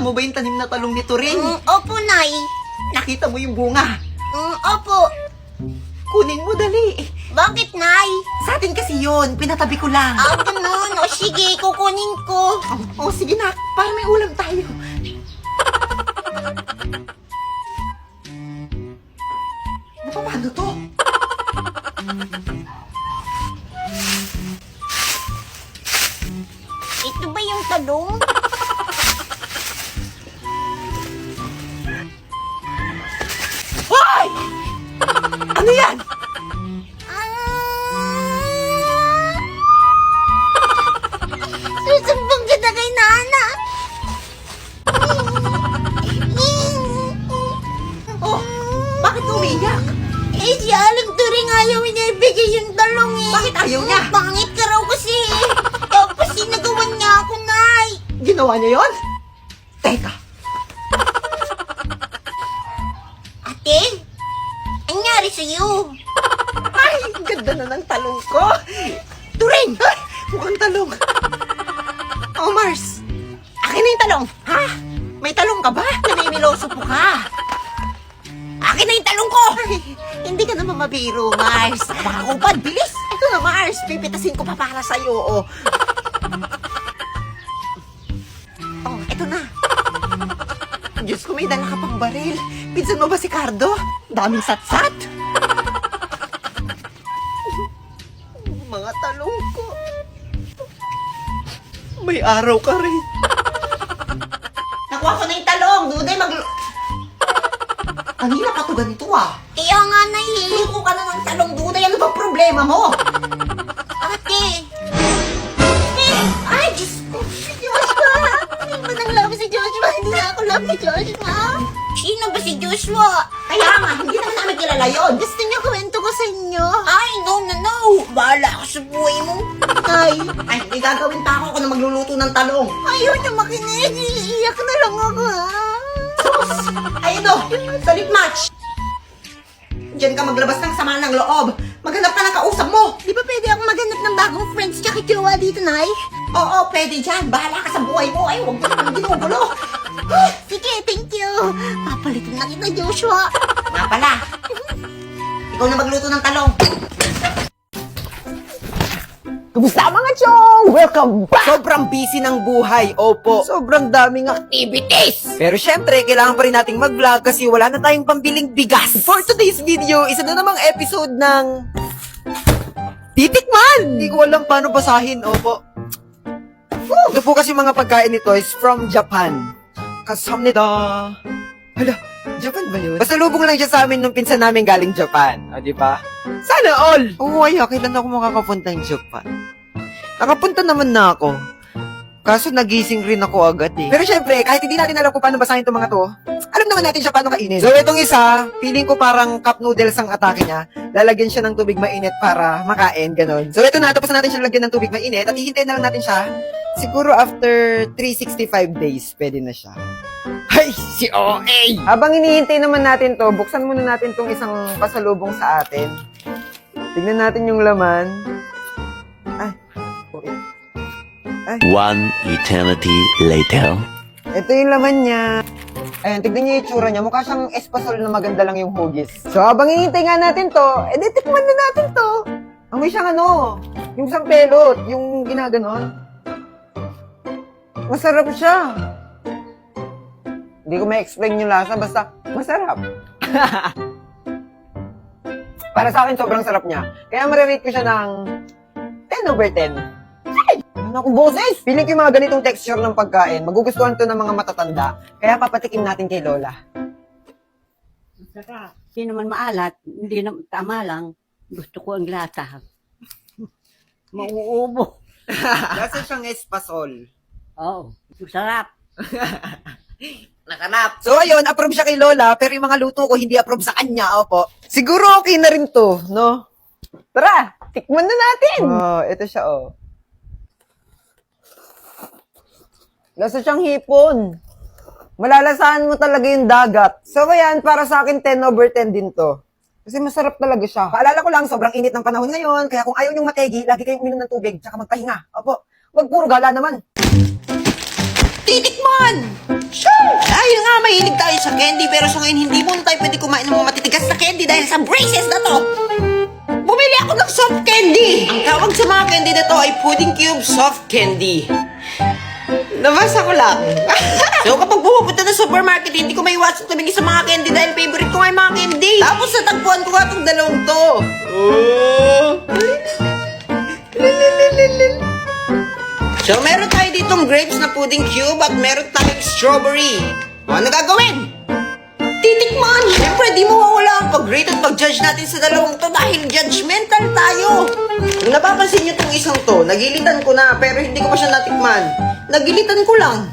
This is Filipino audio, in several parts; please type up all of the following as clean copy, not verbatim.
Nakita mo ba yung tanim na talong ni Turing? Opo, Nay. Nakita mo yung bunga? Opo. Kunin mo dali. Bakit, Nay? Sa atin kasi yun, pinatabi ko lang. Ganun. O sige, kukunin ko. Sige na, para may ulam tayo. Paano to? Ito ba yung talong? Hoy! Ano yan? Susumbong kita kay Nana. Oh, bakit umiyak? Si Aling Turing ayaw niya ibigay yung talong eh. Bakit ayaw niya? Pangit ka raw kasi. Tapos sinagawan niya ako, Nay. Ginawa niya yon? Teka, Ate, anyari sa'yo? ay, ganda na ng talong ko. Turing! Ay, mukhang talong. Oh, Mars, akin na yung talong. Ha? May talong ka ba? Namimiloso po ka. Akin na yung talong ko! Ay, hindi ka naman mabiro, Mars. Nakakupad, bilis! Ito na, Mars. Pipitasin ko pa para sa'yo, oh. Oh, ito na. Diyos ko, may dala ka pang baril. Pinsan mo ba si Cardo? Daming satsat. Mga talong ko. May araw ka rin. Nakuha ko na yung talong. Duday, Kanina pa to ganito ah. Kaya nga, Nay. Luko ka na ng talong, Duday. Ano bang problema mo? Ate. Ay, Diyos ko. Si Joshua. Hindi ba nang love si Joshua? Hindi na ako love si Joshua. Sino ba si Joshua? Kaya nga, hindi naman namin kilala yun. Gusto niyo kwento ko sa inyo? Ay, no. Bahala ka sa buhay mo. Ay, may gagawin pa ako na magluluto ng talong. Ayaw niya makinig. Iiyak na lang ako, ha? Sus! Ayun o, solid match. Diyan ka maglabas ng sama ng loob. Maghanap ka ng kausap mo. Di ba pwede ako maghanap ng bagong friends tsaka jowa dito, Nay? Oo, pwede dyan. Bahala ka sa buhay mo. Ay, huwag mo naman ginugulo. Sige, thank you. Papalitan na kita, Joshua. Nga pala. Ikaw na magluto ng talong. Kumusta mga chong? Welcome back! Sobrang busy ng buhay, opo. Sobrang daming activities! Pero syempre, kailangan pa rin nating mag-vlog kasi wala na tayong pambiling bigas. For today's video, isa na namang episode ng... Titikman! Hindi ko alam paano basahin, opo. Ito po kasi mga pagkain nito is from Japan. Kasamnida. Hala, Japan ba yun? Basta lubong lang siya sa amin nung pinsan namin galing Japan. O, di ba? Sana all! Oo, kailan ako makakapunta ng Japan? Nakapunta naman na ako. Kaso nagising rin ako agad eh. Pero syempre, kahit hindi natin alam kung paano basahin itong mga to, alam naman natin siya paano kainin. So itong isa, feeling ko parang cup noodles ang atake niya. Lalagyan siya ng tubig mainit para makain, ganon. So ito na, tapos na natin siya lagyan ng tubig mainit at hihintayin na lang natin siya. Siguro after 365 days, pwede na siya. Ay, si OA! Habang hinihintay naman natin to, buksan muna natin tong isang pasalubong sa atin. Tignan natin yung laman. One eternity later. Ito yung laman niya. Ayan, tignan niyo yung itsura niya. Mukha siyang espasol na maganda lang yung hugis. So, habang hinihintay nga natin to, tikman na natin to. Amoy siyang yung isang pelot, yung ginaganon. Masarap siya. Hindi ko ma-explain yung lasa, basta masarap. Para sa akin, sobrang sarap niya. Kaya marirate ko siya ng 10 over 10. Ay! Ano akong boses? Feeling ko yung mga ganitong texture ng pagkain, magugustuhan to ng mga matatanda. Kaya papatikim natin kay Lola. Masarap. Hindi naman maalat, hindi naman tama lang. Gusto ko ang lasa. Mauubo. Lasa siyang espasol. Oo, masarap. Nakanap. So ayun, approve siya kay Lola, pero yung mga luto ko hindi approve sa kanya, opo. Siguro okay na rin to, no? Tara, tikman na natin! Ito siya, Lasa siyang hipon. Malalasahan mo talaga yung dagat. So, ayan, para sa akin, 10 over 10 din to. Kasi masarap talaga siya. Paalala ko lang, sobrang init ng panahon ngayon, kaya kung ayaw niyong mategi, lagi kayong uminom ng tubig, tsaka magpahinga. Opo, wag puro gala naman. Titikman! Sure! tayo sa candy, pero sa ngayon hindi muna tayo pwede kumain ng mga matitigas na candy dahil sa braces na to. Bumili ako ng soft candy. Ang tawag sa mga candy na to ay pudding cube soft candy. Nabasa ko lang. So kapag pumupunta na supermarket, hindi ko maiwasan tumingin sa mga candy dahil favorite ko nga yung mga candy. Tapos natagpuan ko nga itong dalawang to. So meron tayo ditong grapes na pudding cube at meron tayong strawberry. Ano gagawin? Titikman! Siyempre, di mawawala ang pag-rate at pag-judge natin sa dalawang to dahil judgmental tayo. Kung napapansin niyo itong isang to, nagilitan ko na pero hindi ko pa siya natikman. Nagilitan ko lang.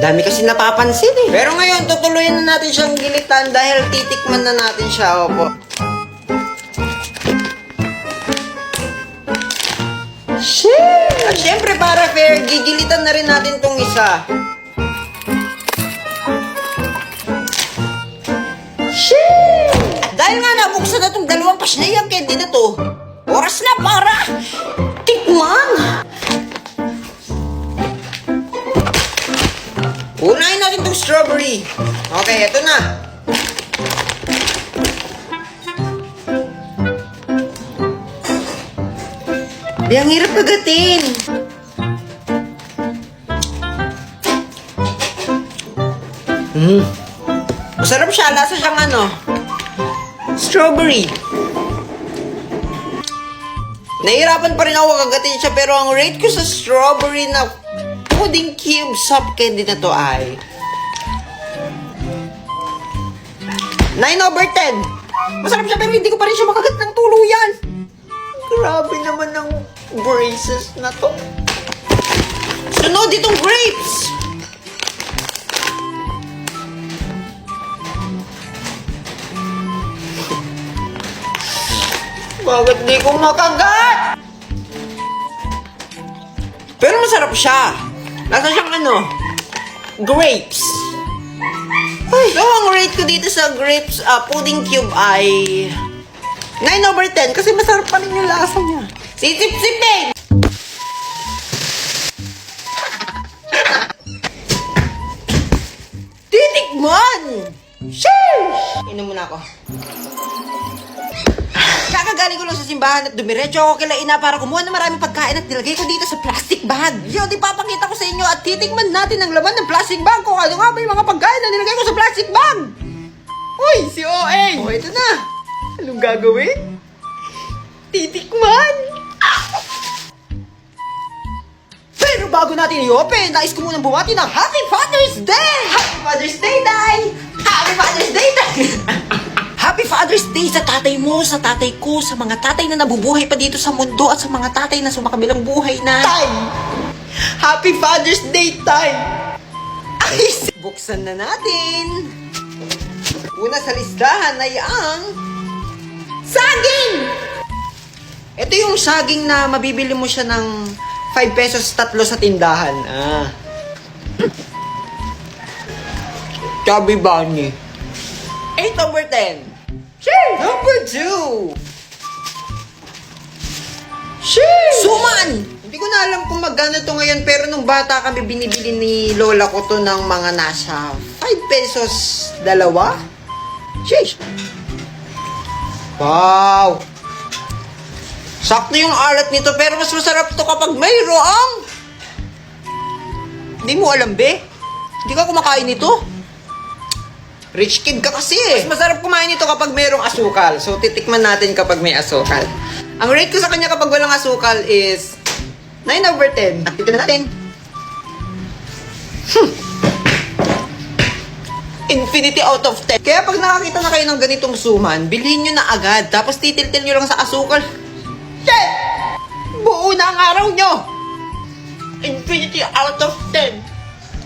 Dami kasi napapansin eh. Pero ngayon, tutuloyan na natin siyang gilitan dahil titikman na natin siya. Opo. Shit! At syempre para fair, gigilitan na rin natin tong isa. Shit! Dahil nga nabuksan na tong dalawang pasnayang candy na to, oras na para tikman! Unahin natin tong strawberry. Okay, eto na. Di, ang hirap kagatin. Masarap siya. Lasa siyang strawberry. Nahihirapan pa rin ako kagatin siya pero ang rate ko sa strawberry na pudding cube soft candy na to ay 9/10. Masarap siya pero hindi ko pa rin siya makagat ng tuluyan. Grabe naman ang braces na to. Sunod itong grapes. Bakit di ko makagat? Pero masarap siya. Nasa siyang grapes. Ay, so ang rate ko dito sa grapes pudding cube ay 9/10 kasi masarap pa rin yung lasa niya. Sisip-sipin! Titikman! Sheesh! Inom muna ako. Kakagaling ko lang sa simbahan at dumiretso ako kila ina para kumuha ng maraming pagkain at nilagay ko dito sa plastic bag. Yo, di papakita ko sa inyo at titikman natin ang laman ng plastic bag kung ano nga ba yung mga pagkain na nilagay ko sa plastic bag. Uy, si OA! Oh, ito na. Anong gagawin? Titikman! Pero bago natin i-open, nais ko munang bumati ng Happy Father's Day! Happy Father's Day, Day! Happy Father's Day, Day! Happy Father's Day sa tatay mo, sa tatay ko, sa mga tatay na nabubuhay pa dito sa mundo at sa mga tatay na sumakabilang buhay na. Time! Happy Father's Day, time! Ay, buksan na natin! Una sa listahan ay ang saging! Ito yung saging na mabibili mo siya ng 5 pesos tatlo sa tindahan. Chubby Bunny. 8/10. Cheers! Number 2. Cheers! Suman! Hindi ko na alam kung magkano to ngayon pero nung bata kami binibili ni lola ko to ng mga nasa 5 pesos dalawa. Cheers! Wow! Sakto yung alat nito pero mas masarap to kapag mayroong. Hindi mo alam, be? Hindi ka kumakain nito. Rich kid ka kasi eh. Mas masarap kumain nito kapag mayroong asukal. So, titikman natin kapag may asukal. Ang rate ko sa kanya kapag walang asukal is 9/10. Titignan natin. Infinity out of 10. Kaya pag nakakita na kayo ng ganitong suman, bilhin nyo na agad. Tapos titiltil nyo lang sa asukal. Shit! Buo na ang araw nyo! Infinity out of 10.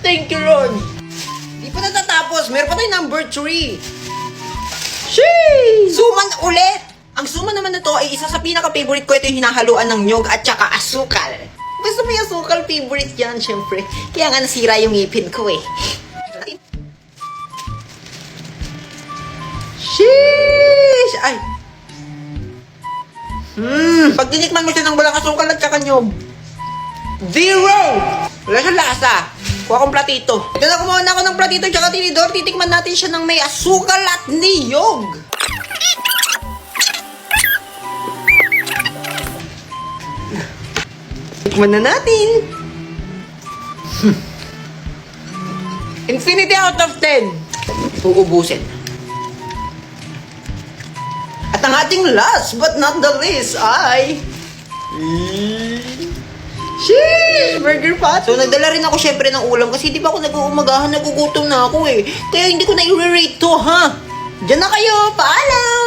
Thank you, Lord. Di pa natatapos. Meron pa tayo number 3. Sheesh! Suman ulit! Ang suman naman na to ay isa sa pinaka-favorite ko. Ito yung hinahaluan ng nyog at saka asukal. Basta may asukal, favorite yan, syempre. Kaya nga nasira yung ngipin ko eh. Sheesh! Ay! Pag tinikman mo siya ng walang asukal at saka nyog, 0! Wala siyang lasa. Kuha akong platito. Ito na, kumuha na ako ng platito tsaka tinidor. Titikman natin siya ng may asukal at niyog. Tikman na natin. Infinity out of 10. Uubusin. At ang ating last but not the least ay... Sheesh! Burger pot! So, nagdala rin ako syempre ng ulam kasi di ba ako nag-uumagahan, nagugutom na ako eh. Kaya hindi ko na i-rate to, ha? Diyan na kayo! Paalam!